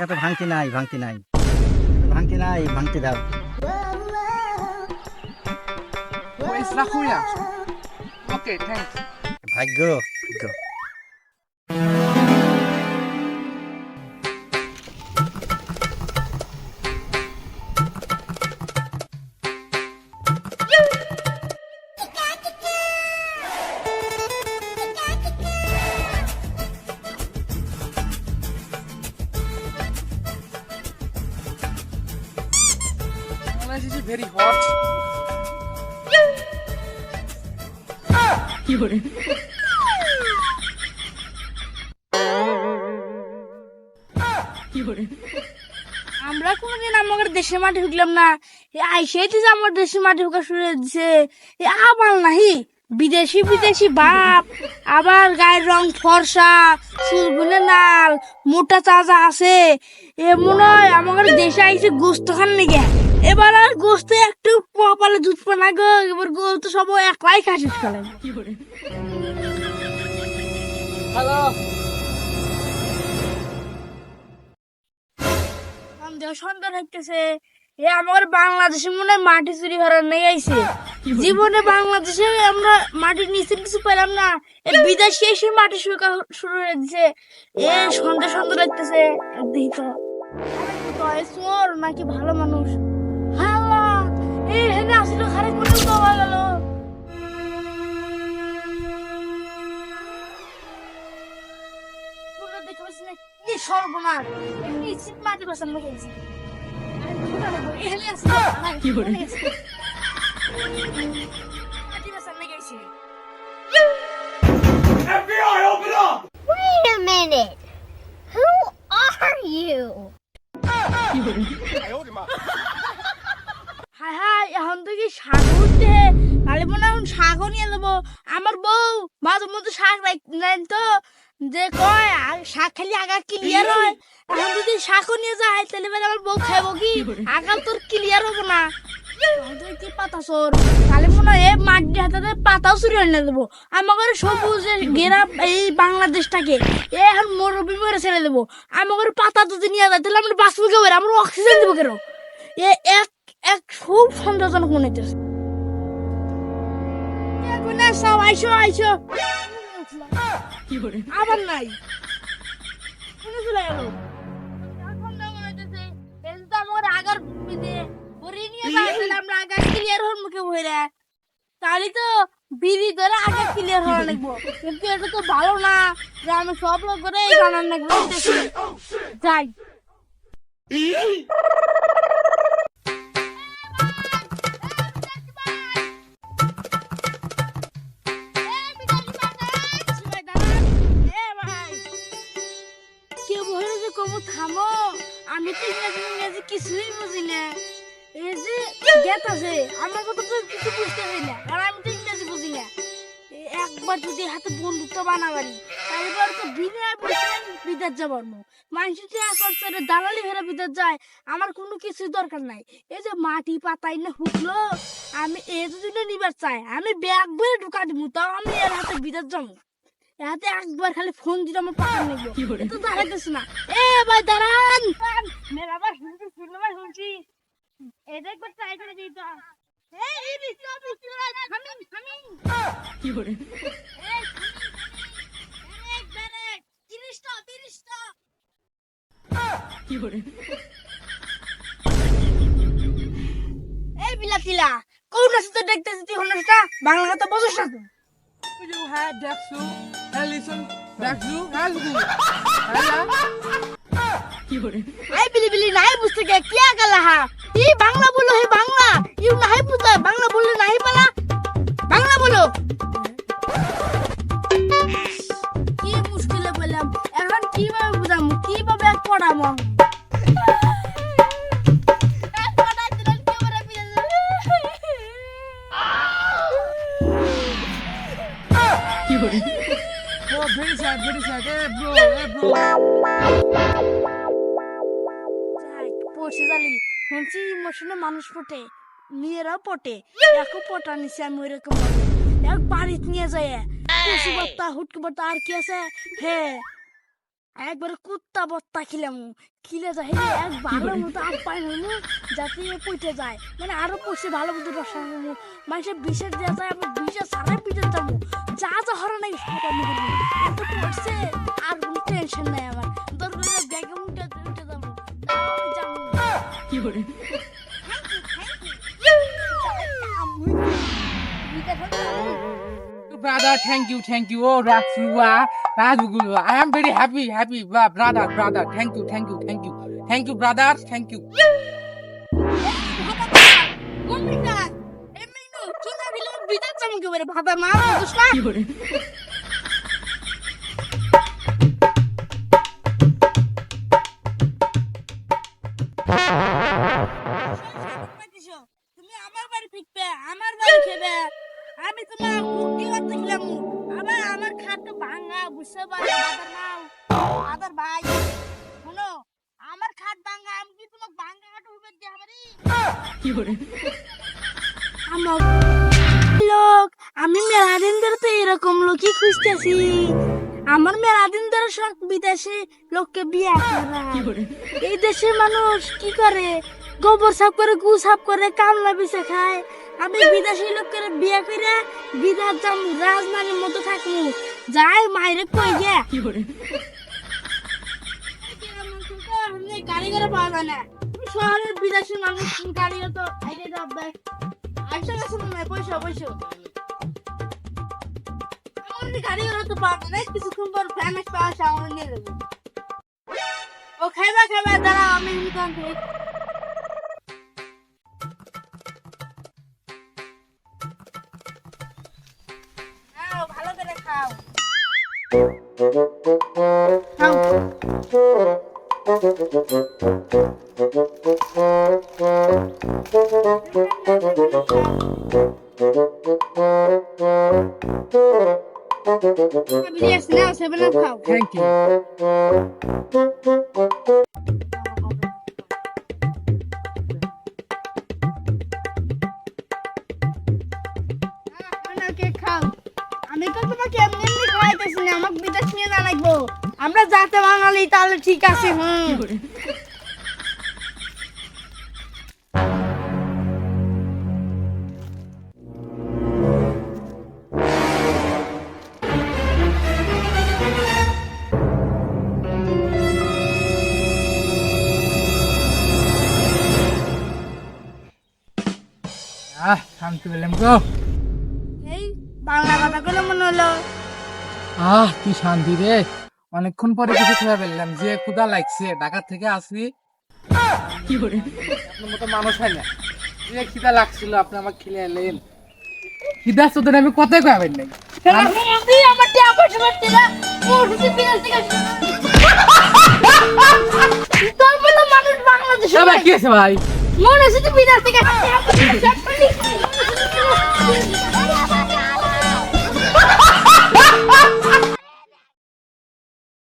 তো ভাঙতি নাই, ভাঙতি নাই, ভাঙতি নাই, ভাঙতি দাও। Pues la Julia. Okay, thanks. ভাগ্য ভাগ্য। This is very hot. আমরা কোনদিন আমাদের দেশের মাঠে ঢুকলাম না, আইসেই যে আমার দেশের মাঠে ঢুকা শুরু হয়েছে। আবার নাহি বিদেশি বিদেশি বাপ, আবার গায়ের রং ফর্সা, চুলগুলো লাল, মোটা চাচা আছে। এ মনে হয় আমাদের দেশে আইসে গোস্ত খান লেগে। এবার আর গোস্ত একটু কপালে দুধ পানা গো, এবার গোস্ত সব একলাই খাসিস ফেলেন। Hello. সন্ধ্যা হইতেছে, এ আমার বাংলাদেশে মনে হয় মাটি চুরি করার নেই আইছে। জীবনে বাংলাদেশে আমরা মাটির নিচে কিছু পেলাম না, বিদেশে এসে মাটি শুকা শুরু হয়ে দিছে। এ সন্ধ্যা সন্ধ্যা লাগতেছে, দেখি তো চোর নাকি ভালো মানুষ। হ্যালো, এই হেনে আসলো খারাপ করে পাওয়া গেল। দেখতে পাচ্ছি না কি সর্বনাশ, নিশ্চিত মাটি বসান গেছি। FBI, open up! Wait a minute. Who are you? High high, এখন তো কি শাক উঠতে, তাহলে মনে হয় শাকও নিয়ে যাবো। আমার বউ মাঝে মধ্যে শাক নেন তো, যে কয় শাক খালি আগা ক্লিয়ার হয়। এখন যদি শাকও নিয়ে যায় তাহলে বেলা আমার বউ খাইবো কি? আগাল তোর ক্লিয়ার হবো না। তুই কি পাতা চোর, তাহলে মনে হয় মাটির হাতে পাতাও চুরি হয়ে নিয়ে দেবো। আমাকে সবুজ ঘেরা এই বাংলাদেশটাকে এখন মরুভূমি করে ছেড়ে দেবো। আমাকে পাতা যদি নিয়ে যায় তাহলে আমরা বাঁচবো কেউ, আমরা অক্সিজেন দেবো কেন? এ এক এক খুব সন্দেহজনক মনে হচ্ছে। আইসো আইসো, আবার নাই চলে গেল। আমার আগার নিয়ে আমরা আগা ক্লিয়ার হওয়ার মুখে বইরা, তাহলে তো বিড়ি ধরে আগে ক্লিয়ার হওয়া লাগবো। কিন্তু এটা তো ভালো না যে আমি সব লোক করে জানার লাগবো। যাই থামো, আমি তো ইংরেজি কিছুই বুঝি না। এই যে গেট আছে, আমার কথা তো কিছু বুঝতে পারি না, আর আমি তো ইংরেজি বুঝি না। একবার যদি হাতে বন্ধুত্ব বানাবারি, তারপর তো বিদেশ যাবার মানুষ দালালি ভেড়া বিদেশ যায়। আমার কোনো কিছুই দরকার নাই। এই যে মাটি পাতাই না হুকলো, আমি এ যদি নিবার চাই আমি ব্যাগ বয়ে ঢুকা দিব, তাও আমি এর হাতে বিদেশ যাবো। এতে একবার খালি ফোন দিলে আমার পাতা নেবো, তো দাঁড়াইতেছে না। এ ভাই দাঁড়ান, মেরাবার শুনছি, এটা একবার ট্রাই করে দিই তো। এই বিলাতিলা কোন রাস্তা দেখতেছিস তুই? হন্ডাটা বাংলা কথা বুঝছ না তুই? You had Daxu. Hey, listen. Daxu has good. Hello. आई बिली बिली नहीं पूछते क्या कर रहा? ये बांग्ला बोलो है बांग्ला, ये नहीं पूछता बांग्ला बोलने नहीं पाला, बांग्ला बोलो। কি মুশকিলে বললাম, এখন কিভাবে বুঝামু, কিভাবে এক পড়ামু? Oh, very sad, very sad. Hey, bro, hey, bro. পড়ছি জালি, শুনছি ইমোশনে মানুষ পটে, মেয়েরাও পটে, একও পটা নিছে আমি ওইরকম এক বাড়িতে নিয়ে যায় খুশি বার্তা হুটকি বার্তা আর কি আছে। হে একবারে কুত্তা বত্তা খিলাম খিলে যায় এক ভালো মতো আপ্যায়ন হইমু যাতে পইতে যায় মানে আরো পয়সা ভালো মতো বসা হইমু মানুষের বিষের দেওয়া যায় আমি বিষের সারা পিঠে যাবো যা যা হরে নাই সব আমি করবো এত পড়ছে আর কোনো টেনশন নাই আমার দরকার ব্যাগে উঠে উঠে যাবো আমি যাবো কি করে brother thank you oh Rakshuwa Rajgulu I am very happy brother thank you brother thank you কি করে তুমি আমার বাড়ি ফিরবে আমার বাড়ি খেবে আমি তোমার মুক্তি করতে গেলাম আবার আমার খাটটা ভাঙা বুঝতে পারো আদার ভাই শোনো আমার খাট ভাঙা আমি কি তোমাকে ভাঙা খাট উঠবে দিয়ে পারি কি করে আমার লোক আমি মেলা দিন ধরে তো এরকম লোকই খুঁজতেছি আমার মেলা দিন ধরে সব বিদেশি লোককে বিয়ে করা এই দেশের মানুষ কি করে গোবর সাফ করে গু সাফ করে কামলা বিছে খায় আমি বিদেশি লোক করে বিয়ে করে বিদেশ যাম রাজধানীর মতো থাকবো যাই মাইরে কই গে কি করে গাড়ি করে পাওয়া যায় না শহরের বিদেশি মানুষ গাড়ি তো আইডে যাবে আইসা গেছে মনে হয় পয়সা আমাদের গাড়ি করে তো পাওয়া যায় না কিছুক্ষণ পর ফ্যামিস পাওয়া আসে আমরা নিয়ে যাবো ও খাইবা দাঁড়া আমি দোকান থেকে ভালো করে খাও thank you আমি তো তোমাকে এমনি খাওয়াইতেছি না আমাকে বিদেশ নিয়ে যা লাগবো আমরা যাতে বাঙালি তাহলে ঠিক আছে শান্তি পেলাম গো এই বাংলা কথা বলে মনে হলো কি শান্তি রে অনেকক্ষণ পরে কিছু খেয়ে ফেললাম যে ক্ষুধা লাগছে ঢাকা থেকে আসি কি করে আপনার মতো মানুষ হয় না যে খিদা লাগছিল আপনি আমাকে খেলে এলেন খিদা তোদের আমি কথাই খাবেন নাই আমার টিয়া পয়সা মারতে না মুরগি বিদেশ থেকে তোর বলে মানুষ বাংলাদেশ সবাই কি আছে ভাই মনে হচ্ছে তুই বিদেশ থেকে